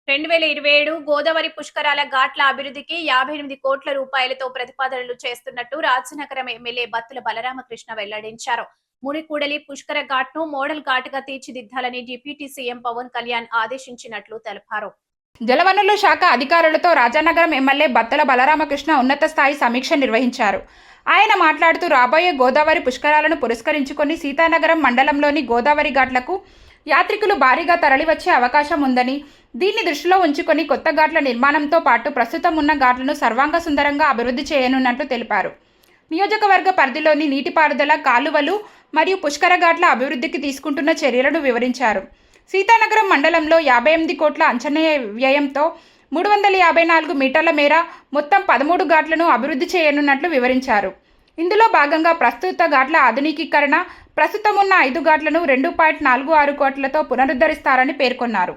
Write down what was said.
2027 గోదావరి పుష్కరాల ఘాట్ల అభివృద్ధికి 58 కోట్ల రూపాయలతో ప్రతిపాదనలు చేస్తున్నట్టు రాజనగరం ఎమ్మెల్యే బత్తుల బలరామకృష్ణ వెల్లడించారు. మునికూడలి పుష్కర ఘాట్ ను మోడల్ ఘాట్ గా తీర్చిదిద్దాలని డిప్యూటీ సీఎం పవన్ కళ్యాణ్ ఆదేశించినట్లు తెలిపారు. జలవనరుల శాఖ అధికారులతో రాజానగరం ఎమ్మెల్యే బత్తుల బలరామకృష్ణ ఉన్నత స్థాయి సమీక్ష నిర్వహించారు. ఆయన మాట్లాడుతూ రాబోయే గోదావరి పుష్కరాలను పురస్కరించుకొని సీతానగరం మండలంలోని గోదావరి ఘాట్లకు యాత్రికులు భారీగా తరలివచ్చే అవకాశం ఉందని, దీన్ని దృష్టిలో ఉంచుకొని కొత్త ఘాట్ల నిర్మాణంతో పాటు ప్రస్తుతం ఉన్న ఘాట్లను సర్వాంగ సుందరంగా అభివృద్ధి చేయనున్నట్లు తెలిపారు. నియోజకవర్గ పరిధిలోని నీటిపారుదల, కాలువలు మరియు పుష్కర ఘాట్ల అభివృద్ధికి తీసుకుంటున్న చర్యలను వివరించారు. సీతానగరం మండలంలో 58 కోట్ల అంచనా వ్యయంతో 354 మీటర్ల మేర మొత్తం 13 ఘాట్లను అభివృద్ధి చేయనున్నట్లు వివరించారు. ఇందులో భాగంగా ప్రస్తుత ఘాట్ల ఆధునికీకరణ, ప్రస్తుతం ఉన్న 5 ఘాట్లను 2.46 కోట్లతో పునరుద్ధరిస్తారని పేర్కొన్నారు.